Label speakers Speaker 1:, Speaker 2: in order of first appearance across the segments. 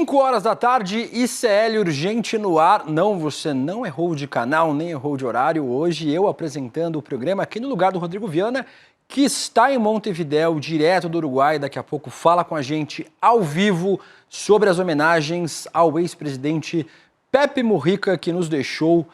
Speaker 1: 5 horas da tarde, ICL Urgente no ar. Não, você não errou de canal, nem errou de horário. Hoje eu apresentando o programa aqui no lugar do Rodrigo Viana, que está em Montevidéu, direto do Uruguai. Daqui a pouco fala com a gente ao vivo sobre as homenagens ao ex-presidente Pepe Mujica, que nos deixou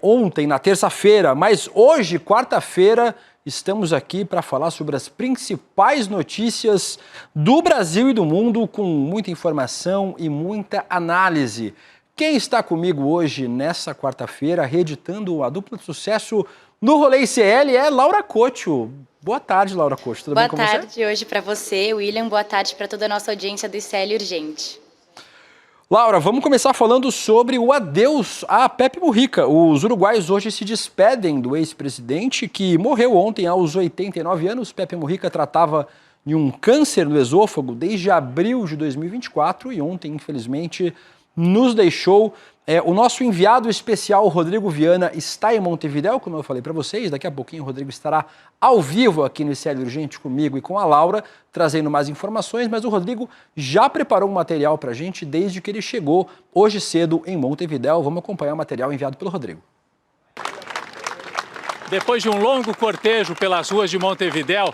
Speaker 1: ontem, na terça-feira. Mas hoje, quarta-feira, estamos aqui para falar sobre as principais notícias do Brasil e do mundo, com muita informação e muita análise. Quem está comigo hoje, nessa quarta-feira, reeditando a dupla de sucesso no Rolê ICL é Laura Couto. Boa tarde, Laura Couto. Tudo bem com você?
Speaker 2: Boa tarde hoje para você, William. Boa tarde para toda a nossa audiência do ICL Urgente.
Speaker 1: Laura, vamos começar falando sobre o adeus a Pepe Mujica. Os uruguaios hoje se despedem do ex-presidente que morreu ontem aos 89 anos. Pepe Mujica tratava de um câncer no esôfago desde abril de 2024 e ontem, infelizmente, nos deixou. O nosso enviado especial, Rodrigo Viana, está em Montevidéu, como eu falei para vocês. Daqui a pouquinho o Rodrigo estará ao vivo aqui no ICL Urgente comigo e com a Laura, trazendo mais informações, mas o Rodrigo já preparou um material para a gente desde que ele chegou hoje cedo em Montevidéu. Vamos acompanhar o material enviado pelo Rodrigo.
Speaker 3: Depois de um longo cortejo pelas ruas de Montevidéu,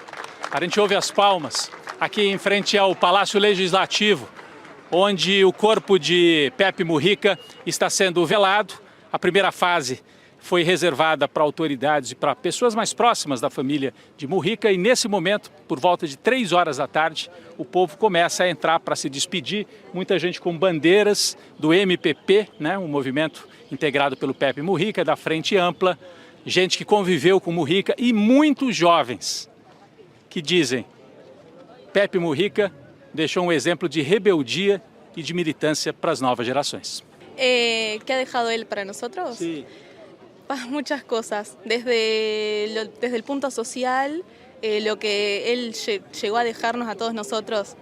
Speaker 3: a gente ouve as palmas aqui em frente ao Palácio Legislativo, onde o corpo de Pepe Mujica está sendo velado. A primeira fase foi reservada para autoridades e para pessoas mais próximas da família de Mujica, e nesse momento, por volta de 3 horas da tarde, o povo começa a entrar para se despedir. Muita gente com bandeiras do MPP, um movimento integrado pelo Pepe Mujica, da Frente Ampla, gente que conviveu com Mujica e muitos jovens que dizem: Pepe Mujica deixou um exemplo de rebeldia y de militancia para las nuevas generaciones.
Speaker 4: ¿Qué ha dejado él para nosotros?
Speaker 3: Sí.
Speaker 4: Muchas cosas, desde el punto social, lo que él llegó a dejarnos a todos nosotros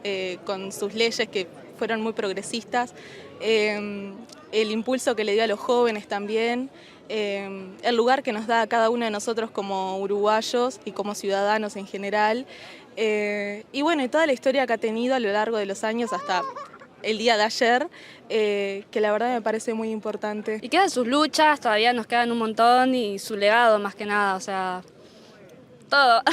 Speaker 4: con sus leyes que fueron muy progresistas, el impulso que le dio a los jóvenes también, el lugar que nos da a cada uno de nosotros como uruguayos y como ciudadanos en general. Y bueno, y toda la historia que ha tenido a lo largo de los años hasta el día de ayer, que la verdad me parece muy importante.
Speaker 5: Y quedan sus luchas, todavía nos quedan un montón, y su legado más que nada, o sea, todo.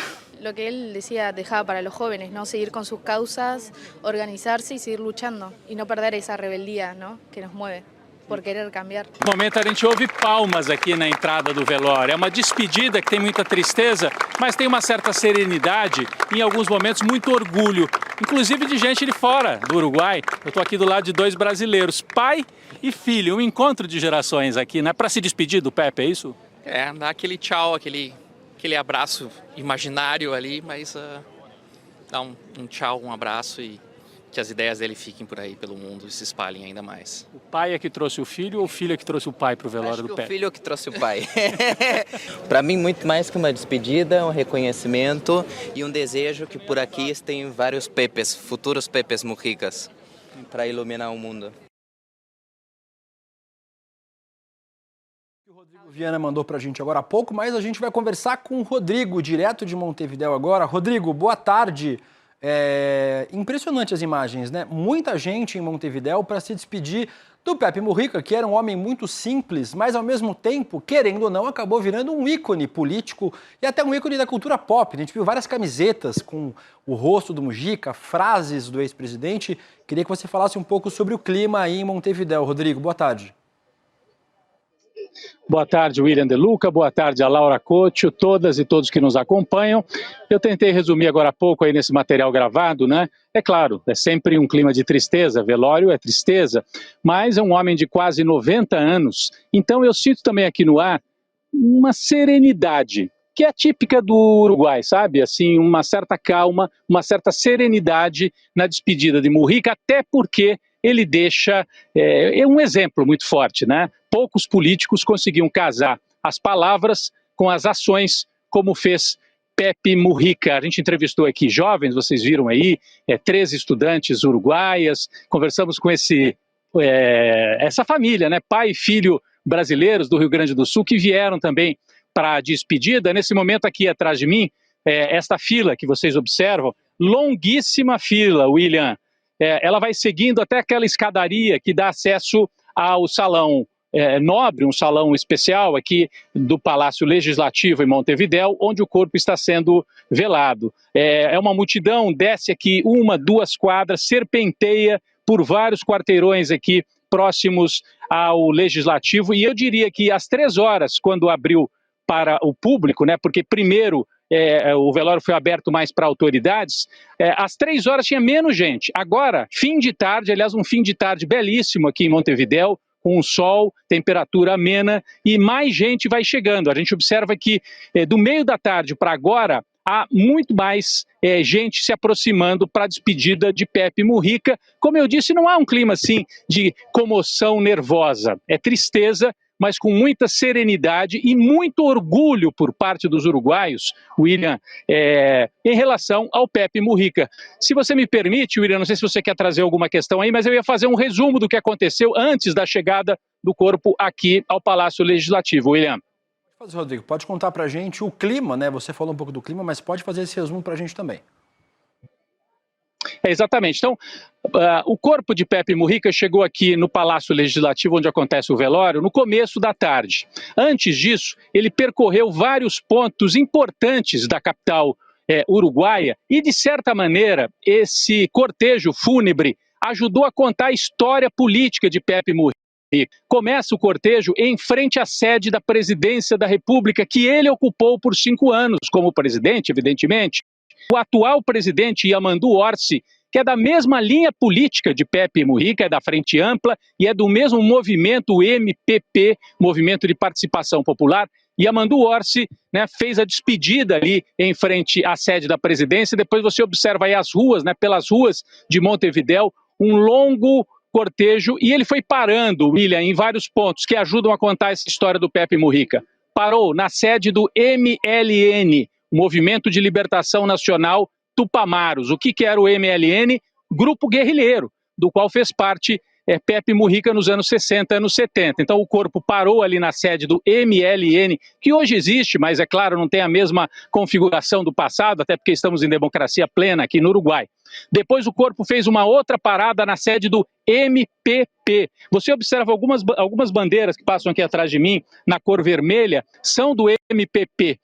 Speaker 6: Lo que él decía, dejaba para los jóvenes, ¿no? Seguir con sus causas, organizarse y seguir luchando, y no perder esa rebeldía, ¿no? Que nos mueve por querer cambiar.
Speaker 3: No momento a gente ouve palmas aqui na entrada do velório. É uma despedida que tem muita tristeza, mas tem uma certa serenidade e em alguns momentos muito orgulho, inclusive de gente de fora do Uruguai. Eu estou aqui do lado de 2 brasileiros, pai e filho, um encontro de gerações aqui, né? Para se despedir do Pepe, é isso?
Speaker 7: Dar aquele tchau, aquele abraço imaginário ali, mas dar um tchau, um abraço e que as ideias dele fiquem por aí pelo mundo e se espalhem ainda mais.
Speaker 3: O pai é que trouxe o filho ou o filho é que trouxe o pai para o velório do Pepe?
Speaker 8: O filho é que trouxe o pai. Para mim, muito mais que uma despedida, um reconhecimento e um desejo que por aqui tem vários Pepes, futuros Pepes Mujicas, para iluminar o mundo.
Speaker 1: O Rodrigo Viana mandou para a gente agora há pouco, mas a gente vai conversar com o Rodrigo, direto de Montevidéu agora. Rodrigo, boa tarde. Impressionante as imagens, né? Muita gente em Montevidéu para se despedir do Pepe Mujica, que era um homem muito simples, mas ao mesmo tempo, querendo ou não, acabou virando um ícone político e até um ícone da cultura pop. A gente viu várias camisetas com o rosto do Mujica, frases do ex-presidente. Queria que você falasse um pouco sobre o clima aí em Montevidéu. Rodrigo, boa tarde.
Speaker 3: Boa tarde, William De Luca, boa tarde a Laura Couto, todas e todos que nos acompanham. Eu tentei resumir agora há pouco aí nesse material gravado, né? É claro, é sempre um clima de tristeza, velório é tristeza, mas é um homem de quase 90 anos, então eu sinto também aqui no ar uma serenidade, que é típica do Uruguai, sabe? Assim, uma certa calma, uma certa serenidade na despedida de Mujica, até porque ele deixa um exemplo muito forte, né? Poucos políticos conseguiam casar as palavras com as ações, como fez Pepe Mujica. A gente entrevistou aqui jovens, vocês viram aí, 13 estudantes uruguaias, conversamos com essa família, né? Pai e filho brasileiros do Rio Grande do Sul, que vieram também para a despedida. Nesse momento aqui atrás de mim, esta fila que vocês observam, longuíssima fila, William, ela vai seguindo até aquela escadaria que dá acesso ao salão nobre, um salão especial aqui do Palácio Legislativo em Montevidéu, onde o corpo está sendo velado. É uma multidão, desce aqui 1, 2 quadras, serpenteia por vários quarteirões aqui próximos ao Legislativo, e eu diria que às 3 horas, quando abriu para o público, né, porque primeiro o velório foi aberto mais para autoridades, às 3 horas tinha menos gente. Agora, fim de tarde, aliás, um fim de tarde belíssimo aqui em Montevidéu, com o sol, temperatura amena, e mais gente vai chegando. A gente observa que do meio da tarde para agora, há muito mais gente se aproximando para a despedida de Pepe Mujica. Como eu disse, não há um clima assim de comoção nervosa, é tristeza, mas com muita serenidade e muito orgulho por parte dos uruguaios, William, em relação ao Pepe Mujica. Se você me permite, William, não sei se você quer trazer alguma questão aí, mas eu ia fazer um resumo do que aconteceu antes da chegada do corpo aqui ao Palácio Legislativo. William.
Speaker 1: Pode fazer, Rodrigo, pode contar pra gente o clima, né? Você falou um pouco do clima, mas pode fazer esse resumo pra gente também.
Speaker 3: Exatamente. Então, o corpo de Pepe Mujica chegou aqui no Palácio Legislativo, onde acontece o velório, no começo da tarde. Antes disso, ele percorreu vários pontos importantes da capital uruguaia e, de certa maneira, esse cortejo fúnebre ajudou a contar a história política de Pepe Mujica. Começa o cortejo em frente à sede da Presidência da República, que ele ocupou por 5 anos como presidente, evidentemente. O atual presidente, Yamandu Orsi, que é da mesma linha política de Pepe Mujica, é da Frente Ampla e é do mesmo movimento MPP, Movimento de Participação Popular. Yamandu Orsi, né, fez a despedida ali em frente à sede da presidência. Depois você observa aí as ruas, né, pelas ruas de Montevidéu, um longo cortejo, e ele foi parando, William, em vários pontos que ajudam a contar essa história do Pepe Mujica. Parou na sede do MLN, Movimento de Libertação Nacional Tupamaros. O que era o MLN? Grupo guerrilheiro, do qual fez parte Pepe Mujica nos anos 60, anos 70. Então o corpo parou ali na sede do MLN, que hoje existe, mas é claro, não tem a mesma configuração do passado, até porque estamos em democracia plena aqui no Uruguai. Depois o corpo fez uma outra parada na sede do MPP. Você observa algumas bandeiras que passam aqui atrás de mim, na cor vermelha, são do MPP,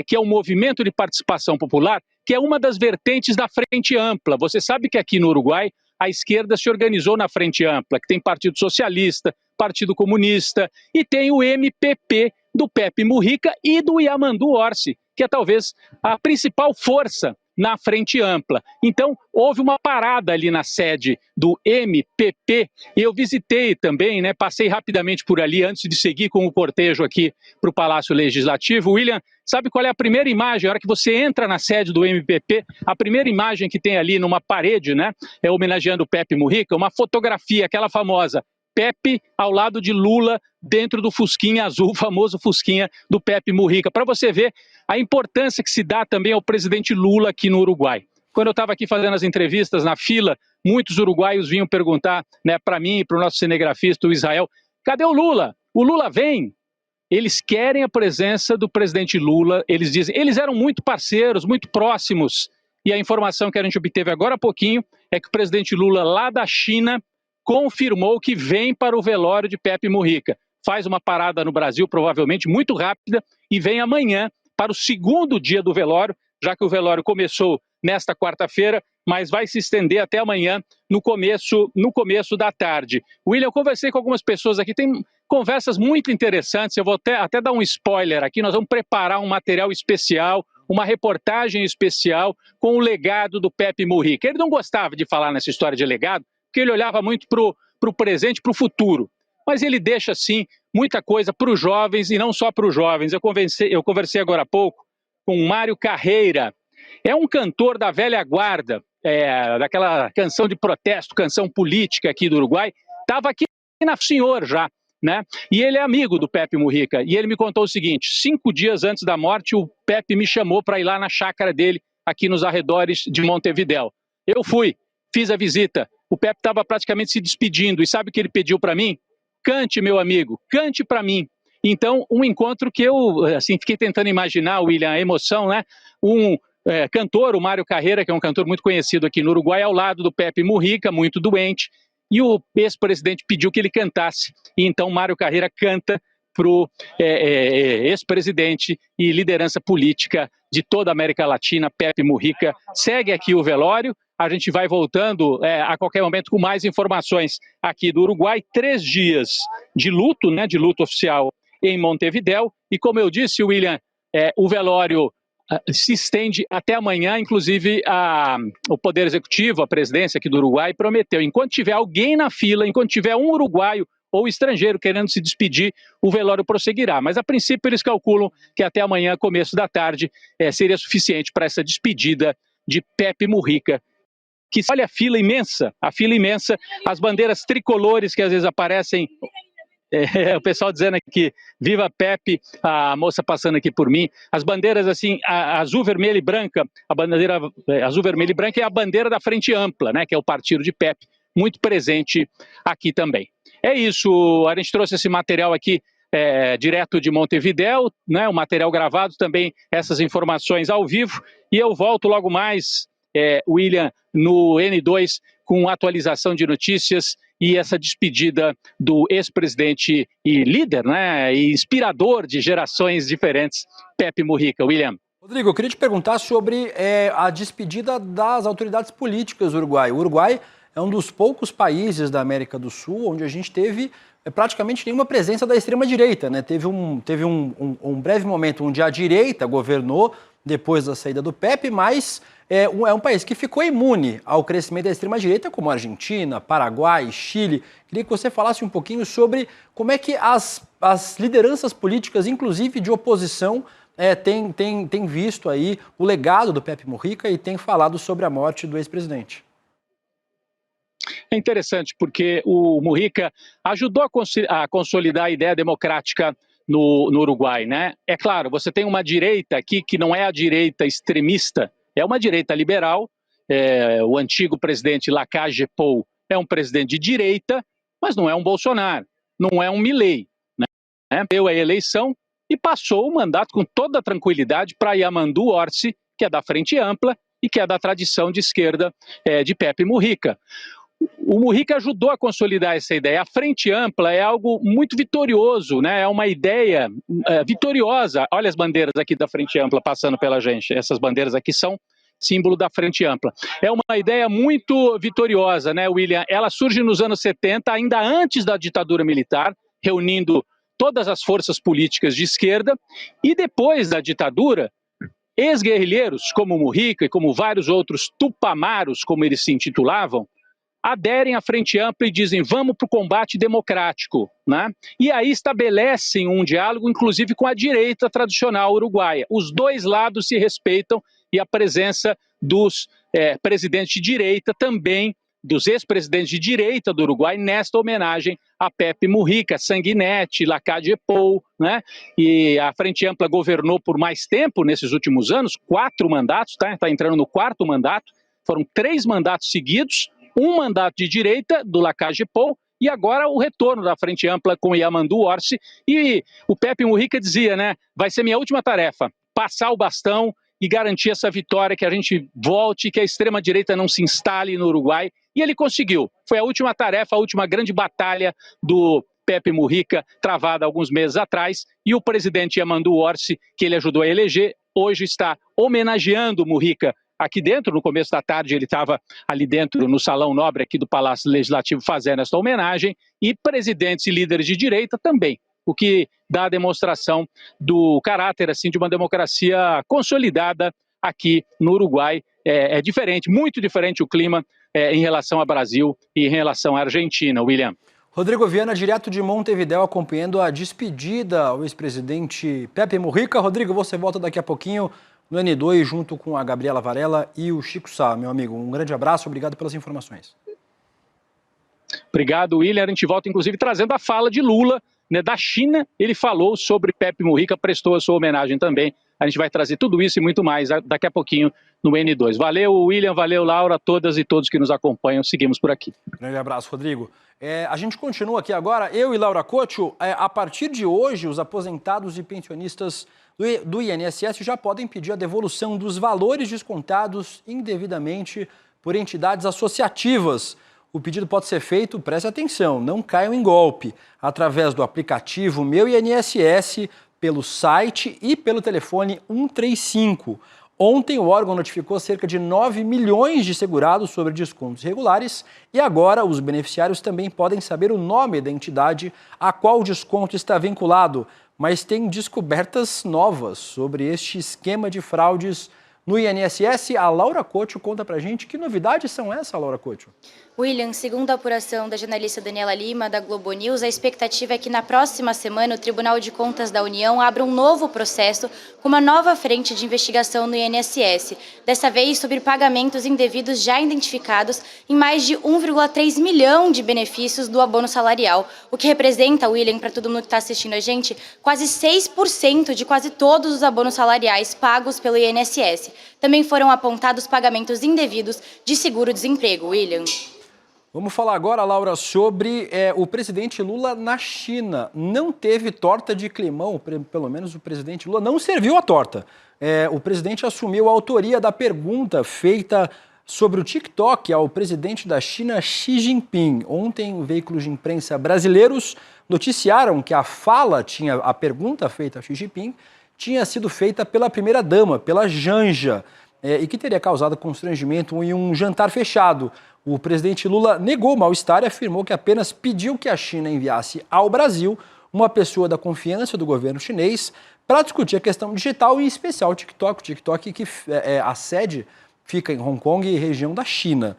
Speaker 3: que é o Movimento de Participação Popular, que é uma das vertentes da Frente Ampla. Você sabe que aqui no Uruguai a esquerda se organizou na Frente Ampla, que tem Partido Socialista, Partido Comunista, e tem o MPP do Pepe Mujica e do Yamandu Orsi, que é talvez a principal força na Frente Ampla. Então, houve uma parada ali na sede do MPP, e eu visitei também, né, passei rapidamente por ali antes de seguir com o cortejo aqui para o Palácio Legislativo. William, sabe qual é a primeira imagem? A hora que você entra na sede do MPP, a primeira imagem que tem ali numa parede, né, homenageando o Pepe Mujica, uma fotografia, aquela famosa, Pepe ao lado de Lula dentro do Fusquinha azul, o famoso Fusquinha do Pepe Mujica, para você ver a importância que se dá também ao presidente Lula aqui no Uruguai. Quando eu estava aqui fazendo as entrevistas na fila, muitos uruguaios vinham perguntar, né, para mim e para o nosso cinegrafista, o Israel, cadê o Lula? O Lula vem? Eles querem a presença do presidente Lula, eles dizem, eles eram muito parceiros, muito próximos, e a informação que a gente obteve agora há pouquinho é que o presidente Lula, lá da China, confirmou que vem para o velório de Pepe Mujica. Faz uma parada no Brasil, provavelmente muito rápida, e vem amanhã para o segundo dia do velório, já que o velório começou nesta quarta-feira, mas vai se estender até amanhã, no começo da tarde. William, eu conversei com algumas pessoas aqui, tem conversas muito interessantes, eu vou até dar um spoiler aqui, nós vamos preparar um material especial, uma reportagem especial com o legado do Pepe Mujica. Ele não gostava de falar nessa história de legado, porque ele olhava muito para o presente, para o futuro. Mas ele deixa, sim, muita coisa para os jovens e não só para os jovens. Eu conversei agora há pouco com o Mário Carreira. É um cantor da velha guarda, daquela canção de protesto, canção política aqui do Uruguai. Estava aqui na Senhor já, né? E ele é amigo do Pepe Mujica. E ele me contou o seguinte, 5 dias antes da morte, o Pepe me chamou para ir lá na chácara dele, aqui nos arredores de Montevidéu. Eu fui, fiz a visita. O Pepe estava praticamente se despedindo. E sabe o que ele pediu para mim? Cante, meu amigo, cante para mim. Então, um encontro que eu assim, fiquei tentando imaginar, William, a emoção, né? Um cantor, o Mário Carreira, que é um cantor muito conhecido aqui no Uruguai, ao lado do Pepe Mujica, muito doente, e o ex-presidente pediu que ele cantasse, e então Mário Carreira canta para o ex-presidente e liderança política de toda a América Latina, Pepe Mujica. Segue aqui o velório, a gente vai voltando a qualquer momento com mais informações aqui do Uruguai. 3 dias de luto, né, de luto oficial em Montevidéu, e como eu disse, William, o velório se estende até amanhã, inclusive o Poder Executivo, a presidência aqui do Uruguai, prometeu, enquanto tiver alguém na fila, enquanto tiver um uruguaio ou estrangeiro querendo se despedir, o velório prosseguirá. Mas, a princípio, eles calculam que até amanhã, começo da tarde, seria suficiente para essa despedida de Pepe Mujica. Que, olha a fila imensa, as bandeiras tricolores que às vezes aparecem, o pessoal dizendo aqui, viva Pepe, a moça passando aqui por mim, as bandeiras assim, azul, vermelha e branca, a bandeira azul, vermelha e branca é a bandeira da Frente Ampla, né, que é o partido de Pepe, muito presente aqui também. É isso, a gente trouxe esse material aqui direto de Montevidéu, né, o material gravado também, essas informações ao vivo, e eu volto logo mais, William, no N2, com atualização de notícias e essa despedida do ex-presidente e líder, né, e inspirador de gerações diferentes, Pepe Mujica. William.
Speaker 1: Rodrigo, eu queria te perguntar sobre a despedida das autoridades políticas do Uruguai. O Uruguai é um dos poucos países da América do Sul onde a gente teve praticamente nenhuma presença da extrema-direita, né? Teve um breve momento onde a direita governou depois da saída do Pepe, mas é um país que ficou imune ao crescimento da extrema-direita, como a Argentina, Paraguai, Chile. Queria que você falasse um pouquinho sobre como é que as lideranças políticas, inclusive de oposição, têm visto aí o legado do Pepe Mujica e têm falado sobre a morte do ex-presidente.
Speaker 3: É interessante porque o Mujica ajudou a consolidar a ideia democrática no Uruguai, né? É claro, você tem uma direita aqui que não é a direita extremista, é uma direita liberal. O antigo presidente Lacalle Pou é um presidente de direita, mas não é um Bolsonaro, não é um Milei, né? Deu a eleição e passou o mandato com toda a tranquilidade para Yamandu Orsi, que é da Frente Ampla e que é da tradição de esquerda de Pepe Mujica. O Mujica ajudou a consolidar essa ideia. A Frente Ampla é algo muito vitorioso, né? É uma ideia vitoriosa. Olha as bandeiras aqui da Frente Ampla passando pela gente. Essas bandeiras aqui são símbolo da Frente Ampla. É uma ideia muito vitoriosa, né, William? Ela surge nos anos 70, ainda antes da ditadura militar, reunindo todas as forças políticas de esquerda, e depois da ditadura, ex-guerrilheiros como Mujica e como vários outros tupamaros, como eles se intitulavam, aderem à Frente Ampla e dizem, vamos para o combate democrático, né? E aí estabelecem um diálogo, inclusive com a direita tradicional uruguaia. Os dois lados se respeitam e a presença dos presidentes de direita também, dos ex-presidentes de direita do Uruguai, nesta homenagem a Pepe Mujica, Sanguinetti, Lacalle Pou, né? E a Frente Ampla governou por mais tempo nesses últimos anos, 4 mandatos, tá? Está entrando no 4º mandato, foram 3 mandatos seguidos, um mandato de direita do Lacalle Pou e agora o retorno da Frente Ampla com Yamandu Orsi. E o Pepe Mujica dizia, né, vai ser minha última tarefa, passar o bastão e garantir essa vitória, que a gente volte, que a extrema-direita não se instale no Uruguai. E ele conseguiu. Foi a última tarefa, a última grande batalha do Pepe Mujica, travada alguns meses atrás, e o presidente Yamandu Orsi, que ele ajudou a eleger, hoje está homenageando o Mujica aqui dentro. No começo da tarde ele estava ali dentro no Salão Nobre aqui do Palácio Legislativo fazendo esta homenagem, e presidentes e líderes de direita também, o que dá a demonstração do caráter assim de uma democracia consolidada aqui no Uruguai. É diferente, muito diferente o clima em relação ao Brasil e em relação à Argentina, William.
Speaker 1: Rodrigo Viana, direto de Montevidéu, acompanhando a despedida ao ex-presidente Pepe Mujica. Rodrigo, você volta daqui a pouquinho no N2, junto com a Gabriela Varela e o Chico Sá, meu amigo. Um grande abraço, obrigado pelas informações.
Speaker 3: Obrigado, William. A gente volta, inclusive, trazendo a fala de Lula né, da China, ele falou sobre Pepe Mujica, prestou a sua homenagem também. A gente vai trazer tudo isso e muito mais daqui a pouquinho no N2. Valeu, William, valeu, Laura, todas e todos que nos acompanham. Seguimos por aqui.
Speaker 1: Grande abraço, Rodrigo. A gente continua aqui agora, eu e Laura Couto. A partir de hoje, os aposentados e pensionistas do INSS já podem pedir a devolução dos valores descontados indevidamente por entidades associativas. O pedido pode ser feito, preste atenção, não caiam em golpe, através do aplicativo Meu INSS, pelo site e pelo telefone 135. Ontem, o órgão notificou cerca de 9 milhões de segurados sobre descontos regulares e agora os beneficiários também podem saber o nome da entidade a qual o desconto está vinculado. Mas tem descobertas novas sobre este esquema de fraudes no INSS. A Laura Couto conta pra gente que novidades são essas, Laura Couto?
Speaker 2: William, segundo a apuração da jornalista Daniela Lima, da Globo News, a expectativa é que na próxima semana o Tribunal de Contas da União abra um novo processo com uma nova frente de investigação no INSS, dessa vez sobre pagamentos indevidos já identificados em mais de 1,3 milhão de benefícios do abono salarial, o que representa, William, para todo mundo que está assistindo a gente, quase 6% de quase todos os abonos salariais pagos pelo INSS. Também foram apontados pagamentos indevidos de seguro-desemprego, William.
Speaker 1: Vamos falar agora, Laura, sobre o presidente Lula na China. Não teve torta de climão, pelo menos o presidente Lula não serviu a torta. O presidente assumiu a autoria da pergunta feita sobre o TikTok ao presidente da China, Xi Jinping. Ontem, veículos de imprensa brasileiros noticiaram que a pergunta feita a Xi Jinping tinha sido feita pela primeira-dama, pela Janja, e que teria causado constrangimento em um jantar fechado. O presidente Lula negou o mal-estar e afirmou que apenas pediu que a China enviasse ao Brasil uma pessoa da confiança do governo chinês para discutir a questão digital, em especial o TikTok. O TikTok que a sede fica em Hong Kong e região da China.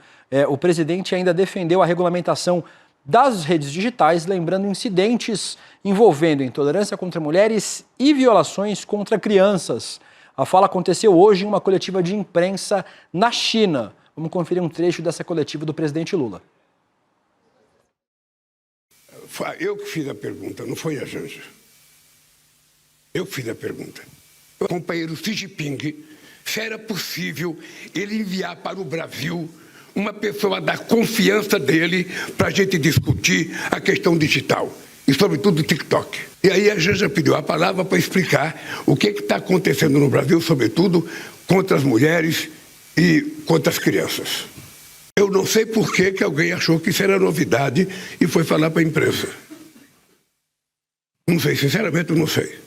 Speaker 1: O presidente ainda defendeu a regulamentação das redes digitais, lembrando incidentes envolvendo intolerância contra mulheres e violações contra crianças. A fala aconteceu hoje em uma coletiva de imprensa na China. Vamos conferir um trecho dessa coletiva do presidente Lula.
Speaker 9: Eu que fiz a pergunta, não foi a Janja. Eu que fiz a pergunta. O companheiro Xi Jinping, se era possível ele enviar para o Brasil uma pessoa da confiança dele para a gente discutir a questão digital e, sobretudo, o TikTok. E aí a Janja pediu a palavra para explicar o que está acontecendo no Brasil, sobretudo contra as mulheres e contra as crianças. Eu não sei por que alguém achou que isso era novidade e foi falar para a imprensa. Não sei, sinceramente eu não sei.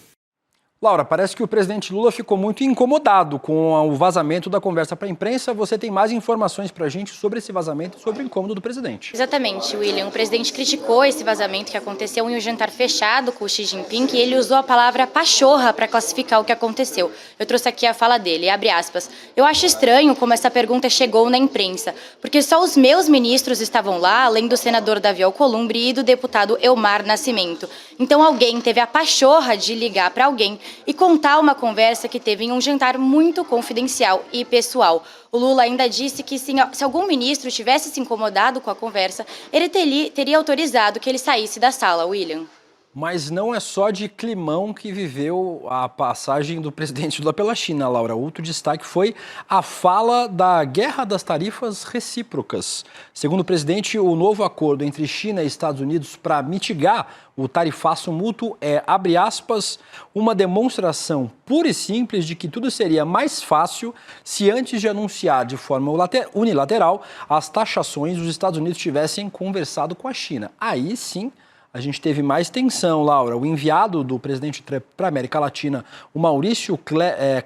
Speaker 1: Laura, parece que o presidente Lula ficou muito incomodado com o vazamento da conversa para a imprensa. Você tem mais informações para a gente sobre esse vazamento e sobre o incômodo do presidente.
Speaker 2: Exatamente, William. O presidente criticou esse vazamento que aconteceu em um jantar fechado com o Xi Jinping e ele usou a palavra pachorra para classificar o que aconteceu. Eu trouxe aqui a fala dele, abre aspas. Eu acho estranho como essa pergunta chegou na imprensa, porque só os meus ministros estavam lá, além do senador Davi Alcolumbre e do deputado Elmar Nascimento. Então alguém teve a pachorra de ligar para alguém e contar uma conversa que teve em um jantar muito confidencial e pessoal. O Lula ainda disse que se algum ministro tivesse se incomodado com a conversa, ele teria autorizado que ele saísse da sala, William.
Speaker 1: Mas não é só de climão que viveu a passagem do presidente Lula pela China, Laura. Outro destaque foi a fala da guerra das tarifas recíprocas. Segundo o presidente, o novo acordo entre China e Estados Unidos para mitigar o tarifaço mútuo é, abre aspas, uma demonstração pura e simples de que tudo seria mais fácil se antes de anunciar de forma unilateral as taxações, os Estados Unidos tivessem conversado com a China. Aí sim, a gente teve mais tensão, Laura. O enviado do presidente para a América Latina, o Maurício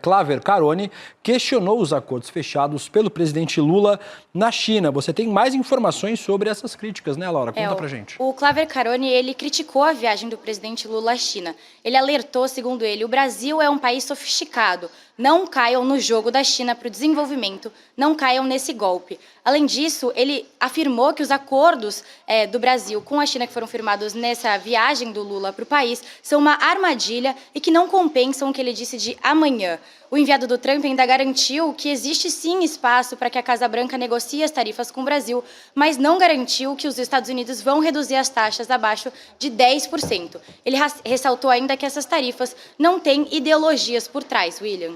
Speaker 1: Claver Carone, questionou os acordos fechados pelo presidente Lula na China. Você tem mais informações sobre essas críticas, né, Laura? Conta pra gente.
Speaker 2: O Claver Carone, ele criticou a viagem do presidente Lula à China. Ele alertou, segundo ele, o Brasil é um país sofisticado. Não caiam no jogo da China para o desenvolvimento, não caiam nesse golpe. Além disso, ele afirmou que os acordos do Brasil com a China que foram firmados nessa viagem do Lula para o país são uma armadilha e que não compensam o que ele disse de amanhã. O enviado do Trump ainda garantiu que existe sim espaço para que a Casa Branca negocie as tarifas com o Brasil, mas não garantiu que os Estados Unidos vão reduzir as taxas abaixo de 10%. Ele ressaltou ainda que essas tarifas não têm ideologias por trás, William.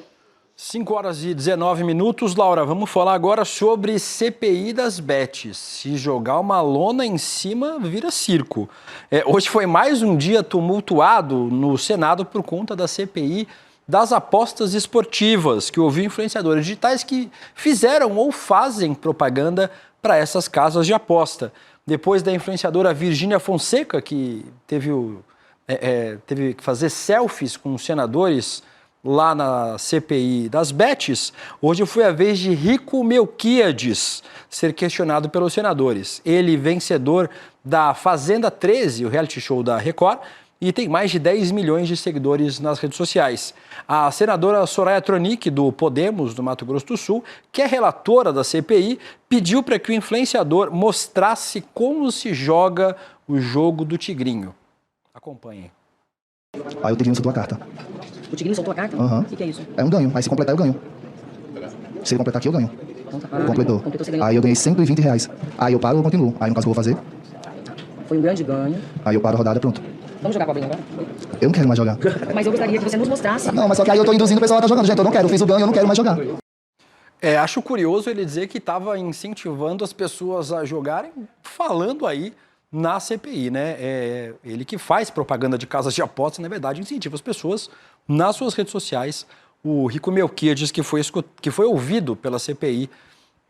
Speaker 1: 5 horas e 19 minutos. Laura, vamos falar agora sobre CPI das bets. Se jogar uma lona em cima, vira circo. Hoje foi mais um dia tumultuado no Senado por conta da CPI das apostas esportivas, que ouviu influenciadores digitais que fizeram ou fazem propaganda para essas casas de aposta. Depois da influenciadora Virgínia Fonseca, que teve que fazer selfies com os senadores lá na CPI das bets, hoje foi a vez de Rico Melquiades ser questionado pelos senadores. Ele, vencedor da Fazenda 13, o reality show da Record, e tem mais de 10 milhões de seguidores nas redes sociais. A senadora Soraya Tronic, do Podemos, do Mato Grosso do Sul, que é relatora da CPI, pediu para que o influenciador mostrasse como se joga o jogo do Tigrinho. Acompanhem.
Speaker 10: Aí o Tigrinho soltou a carta.
Speaker 11: O Tigrinho soltou a carta?
Speaker 10: Aham.
Speaker 11: O que é isso?
Speaker 10: É um ganho. Aí se completar, eu ganho. Se ele completar aqui, eu ganho.
Speaker 11: Então tá.
Speaker 10: Completou. Aí eu ganhei R$120. Aí eu paro ou continuo. Aí no caso que eu vou fazer.
Speaker 11: Foi um grande ganho.
Speaker 10: Aí eu paro a rodada, pronto.
Speaker 11: Vamos jogar cobrinha agora?
Speaker 10: Eu não quero mais jogar.
Speaker 11: Mas eu gostaria que você nos mostrasse.
Speaker 10: Não, mas só que aí eu tô induzindo o pessoal a estar jogando. Gente, eu não quero. Eu fiz o ganho, eu não quero mais jogar.
Speaker 1: Acho curioso ele dizer que estava incentivando as pessoas a jogarem, falando aí na CPI, né? Ele que faz propaganda de casas de apostas, na verdade, incentiva as pessoas nas suas redes sociais. O Rico Melquiades, que foi ouvido pela CPI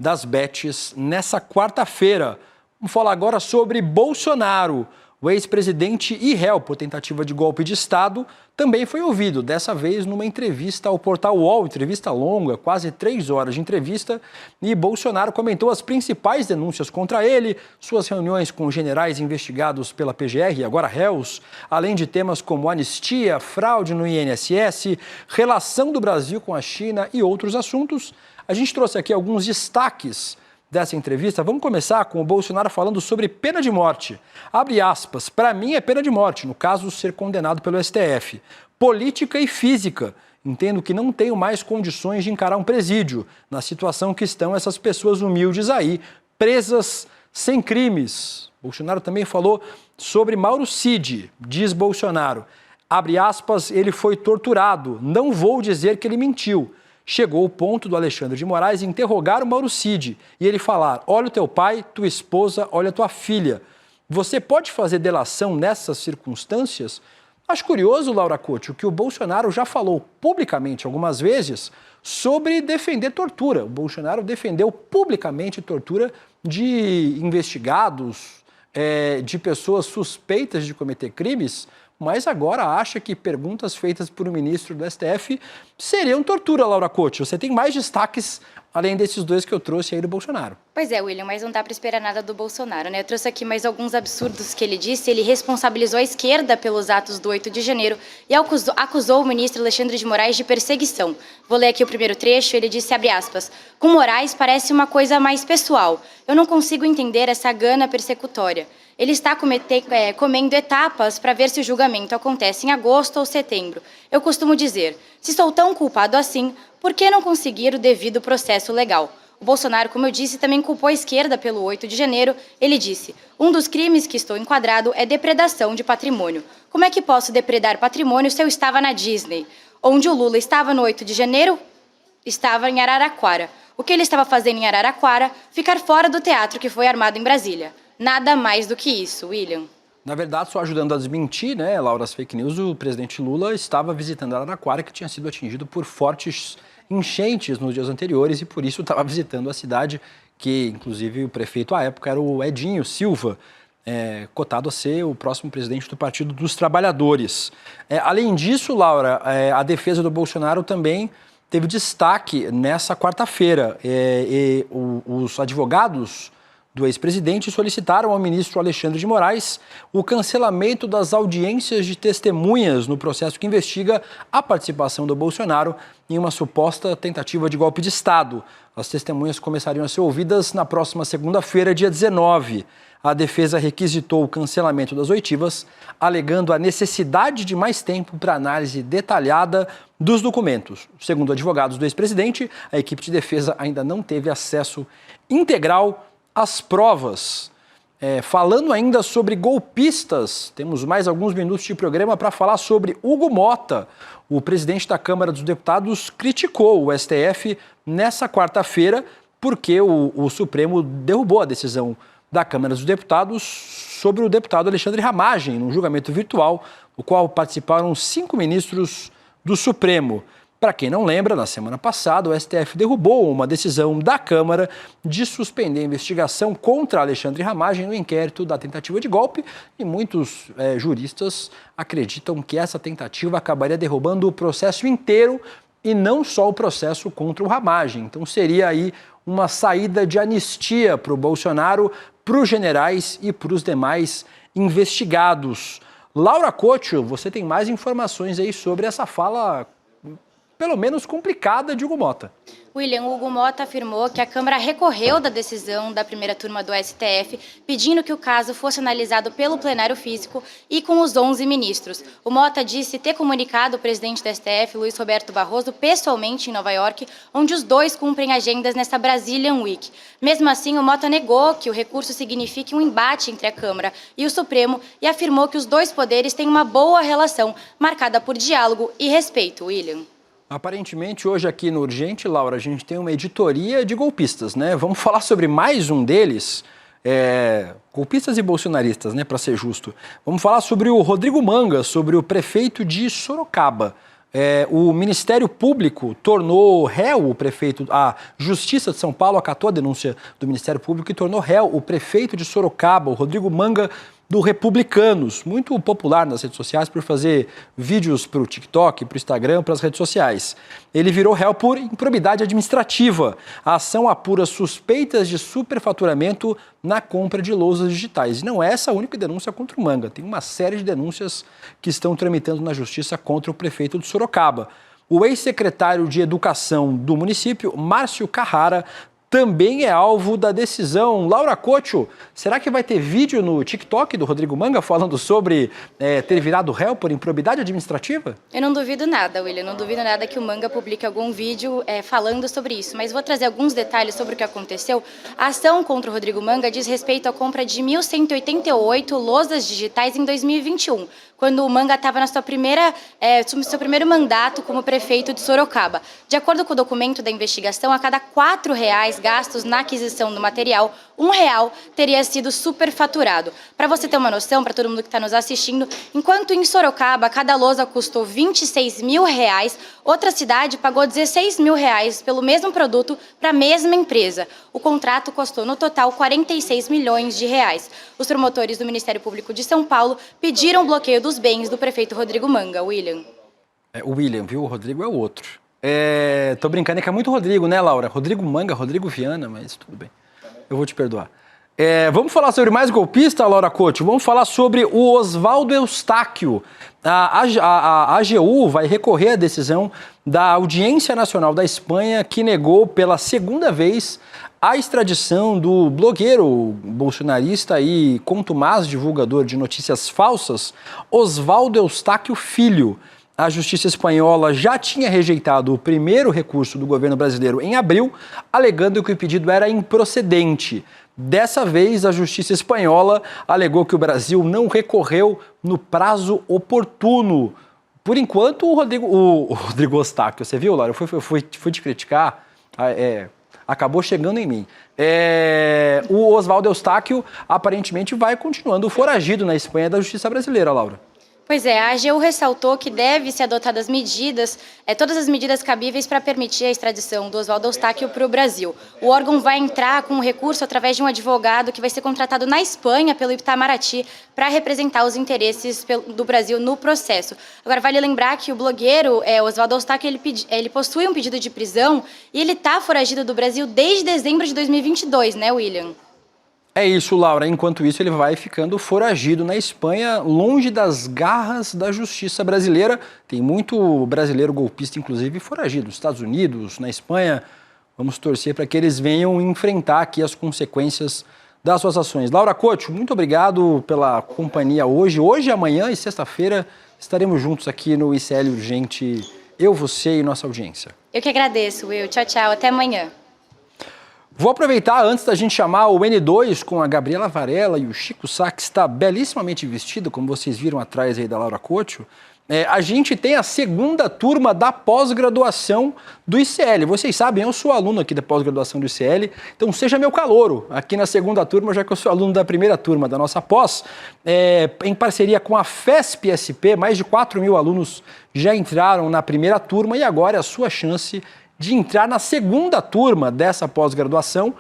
Speaker 1: das bets nessa quarta-feira. Vamos falar agora sobre Bolsonaro. O ex-presidente e réu por tentativa de golpe de Estado também foi ouvido, dessa vez numa entrevista ao portal UOL, entrevista longa, quase 3 horas de entrevista, e Bolsonaro comentou as principais denúncias contra ele, suas reuniões com generais investigados pela PGR e agora réus, além de temas como anistia, fraude no INSS, relação do Brasil com a China e outros assuntos. A gente trouxe aqui alguns destaques dessa entrevista. Vamos começar com o Bolsonaro falando sobre pena de morte. Abre aspas, para mim é pena de morte, no caso ser condenado pelo STF. Política e física. Entendo que não tenho mais condições de encarar um presídio, na situação que estão essas pessoas humildes aí, presas sem crimes. Bolsonaro também falou sobre Mauro Cid, diz Bolsonaro. Abre aspas, ele foi torturado, não vou dizer que ele mentiu. Chegou o ponto do Alexandre de Moraes interrogar o Mauro Cid e ele falar, olha o teu pai, tua esposa, olha a tua filha. Você pode fazer delação nessas circunstâncias? Acho curioso, Laura Couto, que o Bolsonaro já falou publicamente algumas vezes sobre defender tortura. O Bolsonaro defendeu publicamente tortura de investigados, de pessoas suspeitas de cometer crimes, mas agora acha que perguntas feitas por um ministro do STF seriam tortura, Laura Couto. Você tem mais destaques, além desses dois que eu trouxe aí do Bolsonaro.
Speaker 2: Pois é, William, mas não dá para esperar nada do Bolsonaro, né? Eu trouxe aqui mais alguns absurdos que ele disse. Ele responsabilizou a esquerda pelos atos do 8 de janeiro e acusou o ministro Alexandre de Moraes de perseguição. Vou ler aqui o primeiro trecho. Ele disse, abre aspas, com Moraes parece uma coisa mais pessoal. Eu não consigo entender essa gana persecutória. Ele está comendo etapas para ver se o julgamento acontece em agosto ou setembro. Eu costumo dizer, se sou tão culpado assim, por que não conseguir o devido processo legal? O Bolsonaro, como eu disse, também culpou a esquerda pelo 8 de janeiro. Ele disse, um dos crimes que estou enquadrado é depredação de patrimônio. Como é que posso depredar patrimônio se eu estava na Disney? Onde o Lula estava no 8 de janeiro, estava em Araraquara. O que ele estava fazendo em Araraquara? Ficar fora do teatro que foi armado em Brasília. Nada mais do que isso, William.
Speaker 1: Na verdade, só ajudando a desmentir, né, Laura, as fake news, o presidente Lula estava visitando Araraquara, que tinha sido atingido por fortes enchentes nos dias anteriores e por isso estava visitando a cidade, que inclusive o prefeito à época era o Edinho Silva, cotado a ser o próximo presidente do Partido dos Trabalhadores. Além disso, Laura, a defesa do Bolsonaro também teve destaque nessa quarta-feira. Os advogados do ex-presidente solicitaram ao ministro Alexandre de Moraes o cancelamento das audiências de testemunhas no processo que investiga a participação do Bolsonaro em uma suposta tentativa de golpe de Estado. As testemunhas começariam a ser ouvidas na próxima segunda-feira, dia 19. A defesa requisitou o cancelamento das oitivas, alegando a necessidade de mais tempo para análise detalhada dos documentos. Segundo advogados do ex-presidente, a equipe de defesa ainda não teve acesso integral às provas. Falando ainda sobre golpistas, temos mais alguns minutos de programa para falar sobre Hugo Motta. O presidente da Câmara dos Deputados criticou o STF nessa quarta-feira porque o Supremo derrubou a decisão da Câmara dos Deputados sobre o deputado Alexandre Ramagem, num julgamento virtual, no qual participaram 5 ministros do Supremo. Para quem não lembra, na semana passada, o STF derrubou uma decisão da Câmara de suspender a investigação contra Alexandre Ramagem no inquérito da tentativa de golpe, e muitos juristas acreditam que essa tentativa acabaria derrubando o processo inteiro e não só o processo contra o Ramagem. Então seria aí uma saída de anistia para o Bolsonaro, para os generais e para os demais investigados. Laura Couto, você tem mais informações aí sobre essa fala, pelo menos complicada, de Hugo Motta.
Speaker 2: William, Hugo Motta afirmou que a Câmara recorreu da decisão da primeira turma do STF, pedindo que o caso fosse analisado pelo plenário físico e com os 11 ministros. O Motta disse ter comunicado o presidente do STF, Luiz Roberto Barroso, pessoalmente em Nova York, onde os dois cumprem agendas nesta Brazilian Week. Mesmo assim, o Motta negou que o recurso signifique um embate entre a Câmara e o Supremo e afirmou que os dois poderes têm uma boa relação, marcada por diálogo e respeito, William.
Speaker 1: Aparentemente, hoje aqui no Urgente, Laura, a gente tem uma editoria de golpistas, né? Vamos falar sobre mais um deles, golpistas e bolsonaristas, né, para ser justo. Vamos falar sobre o Rodrigo Manga, sobre o prefeito de Sorocaba. O Ministério Público tornou réu o prefeito, a Justiça de São Paulo acatou a denúncia do Ministério Público e tornou réu o prefeito de Sorocaba, o Rodrigo Manga, do Republicanos, muito popular nas redes sociais por fazer vídeos para o TikTok, para o Instagram, para as redes sociais. Ele virou réu por improbidade administrativa. A ação apura suspeitas de superfaturamento na compra de lousas digitais. E não é essa a única denúncia contra o Manga. Tem uma série de denúncias que estão tramitando na Justiça contra o prefeito de Sorocaba. O ex-secretário de Educação do município, Márcio Carrara, também é alvo da decisão. Laura Couto, será que vai ter vídeo no TikTok do Rodrigo Manga falando sobre ter virado réu por improbidade administrativa?
Speaker 2: Eu não duvido nada, William. Não duvido nada que o Manga publique algum vídeo falando sobre isso. Mas vou trazer alguns detalhes sobre o que aconteceu. A ação contra o Rodrigo Manga diz respeito à compra de 1.188 lousas digitais em 2021. Quando o Manga estava no seu primeiro mandato como prefeito de Sorocaba. De acordo com o documento da investigação, a cada R$4 gastos na aquisição do material, R$1 teria sido superfaturado. Para você ter uma noção, para todo mundo que está nos assistindo, enquanto em Sorocaba cada lousa custou R$26 mil, outra cidade pagou R$16 mil pelo mesmo produto para a mesma empresa. O contrato custou no total R$46 milhões. Os promotores do Ministério Público de São Paulo pediram o bloqueio dos bens do prefeito Rodrigo Manga. William.
Speaker 1: O William, viu? O Rodrigo é o outro. Tô brincando, é que é muito Rodrigo, né, Laura? Rodrigo Manga, Rodrigo Viana, mas tudo bem. Eu vou te perdoar. Vamos falar sobre mais golpista, Laura Couto? Vamos falar sobre o Oswaldo Eustáquio. A AGU vai recorrer à decisão da Audiência Nacional da Espanha, que negou pela segunda vez a extradição do blogueiro bolsonarista e contumaz divulgador de notícias falsas, Oswaldo Eustáquio Filho. A Justiça Espanhola já tinha rejeitado o primeiro recurso do governo brasileiro em abril, alegando que o pedido era improcedente. Dessa vez, a Justiça Espanhola alegou que o Brasil não recorreu no prazo oportuno. Por enquanto, o Rodrigo Eustáquio, você viu, Laura? Eu fui te criticar, acabou chegando em mim. O Oswaldo Eustáquio aparentemente vai continuando foragido na Espanha da Justiça Brasileira, Laura.
Speaker 2: Pois é, a AGU ressaltou que deve-se adotar todas as medidas cabíveis para permitir a extradição do Oswaldo Eustáquio para o Brasil. O órgão vai entrar com um recurso através de um advogado que vai ser contratado na Espanha pelo Itamaraty para representar os interesses do Brasil no processo. Agora, vale lembrar que o blogueiro Oswaldo Eustáquio ele possui um pedido de prisão e ele está foragido do Brasil desde dezembro de 2022, né, William?
Speaker 1: É isso, Laura. Enquanto isso, ele vai ficando foragido na Espanha, longe das garras da justiça brasileira. Tem muito brasileiro golpista, inclusive, foragido nos Estados Unidos, na Espanha. Vamos torcer para que eles venham enfrentar aqui as consequências das suas ações. Laura Couto, muito obrigado pela companhia hoje. Hoje, amanhã e sexta-feira estaremos juntos aqui no ICL Urgente, eu, você e nossa audiência.
Speaker 2: Eu que agradeço, Will. Tchau, tchau. Até amanhã.
Speaker 1: Vou aproveitar, antes da gente chamar o N2 com a Gabriela Varela e o Chico Sá, que está belíssimamente vestido, como vocês viram atrás aí da Laura Couto. A gente tem a segunda turma da pós-graduação do ICL. Vocês sabem, eu sou aluno aqui da pós-graduação do ICL, então seja meu calouro aqui na segunda turma, já que eu sou aluno da primeira turma da nossa pós. Em parceria com a FESP-SP, mais de 4 mil alunos já entraram na primeira turma e agora é a sua chance de entrar na segunda turma dessa pós-graduação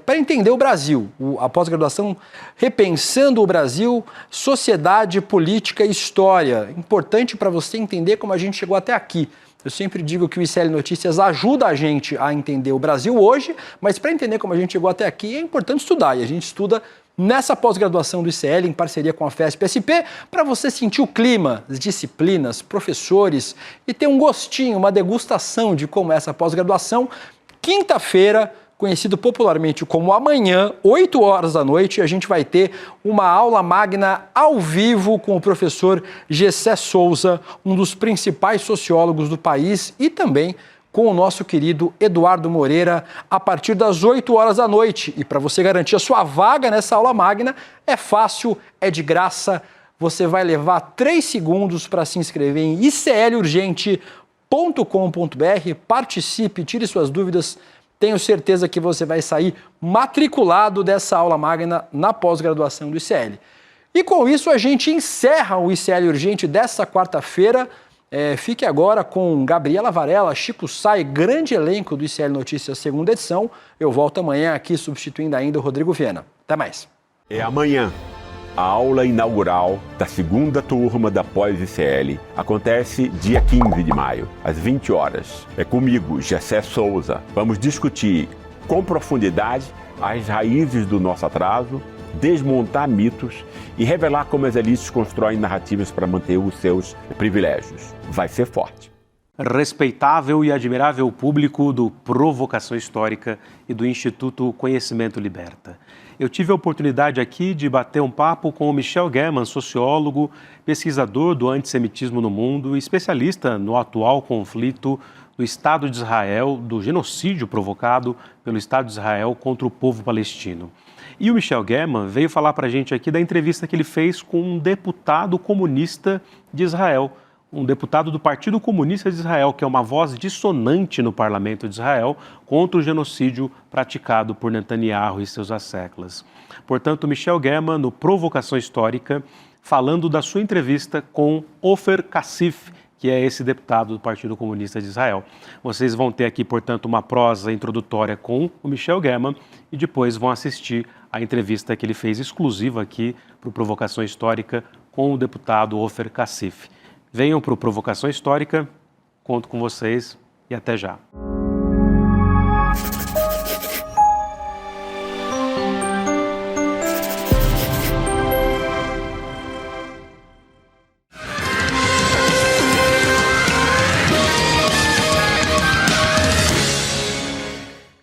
Speaker 1: para entender o Brasil. A pós-graduação Repensando o Brasil, Sociedade, Política e História. Importante para você entender como a gente chegou até aqui. Eu sempre digo que o ICL Notícias ajuda a gente a entender o Brasil hoje, mas para entender como a gente chegou até aqui é importante estudar. E a gente estuda nessa pós-graduação do ICL, em parceria com a FESP-SP, para você sentir o clima, as disciplinas, professores e ter um gostinho, uma degustação de como é essa pós-graduação. Quinta-feira, conhecido popularmente como amanhã, 8 horas da noite, a gente vai ter uma aula magna ao vivo com o professor Gessé Souza, um dos principais sociólogos do país, e também com o nosso querido Eduardo Moreira, a partir das 8 horas da noite. E para você garantir a sua vaga nessa aula magna, é fácil, é de graça. Você vai levar 3 segundos para se inscrever em iclurgente.com.br. Participe, tire suas dúvidas. Tenho certeza que você vai sair matriculado dessa aula magna na pós-graduação do ICL. E com isso a gente encerra o ICL Urgente dessa quarta-feira. Fique agora com Gabriela Varela, Chico Sá, grande elenco do ICL Notícias, segunda edição. Eu volto amanhã aqui substituindo ainda o Rodrigo Viana. Até mais.
Speaker 12: É amanhã. A aula inaugural da segunda turma da pós-ICL acontece dia 15 de maio, às 20 horas. É comigo, Gessé Souza. Vamos discutir com profundidade as raízes do nosso atraso, desmontar mitos e revelar como as elites constroem narrativas para manter os seus privilégios. Vai ser forte.
Speaker 13: Respeitável e admirável público do Provocação Histórica e do Instituto Conhecimento Liberta. Eu tive a oportunidade aqui de bater um papo com o Michel Geman, sociólogo, pesquisador do antissemitismo no mundo, especialista no atual conflito do Estado de Israel, do genocídio provocado pelo Estado de Israel contra o povo palestino. E o Michel Geman veio falar para a gente aqui da entrevista que ele fez com um deputado comunista de Israel, um deputado do Partido Comunista de Israel, que é uma voz dissonante no parlamento de Israel contra o genocídio praticado por Netanyahu e seus asseclas. Portanto, Michel Geman, no Provocação Histórica, falando da sua entrevista com Ofer Kassif, que é esse deputado do Partido Comunista de Israel. Vocês vão ter aqui, portanto, uma prosa introdutória com o Michel Geman e depois vão assistir a entrevista que ele fez exclusiva aqui para o Provocação Histórica com o deputado Ofer Kassif. Venham para o Provocação Histórica, conto com vocês e até já.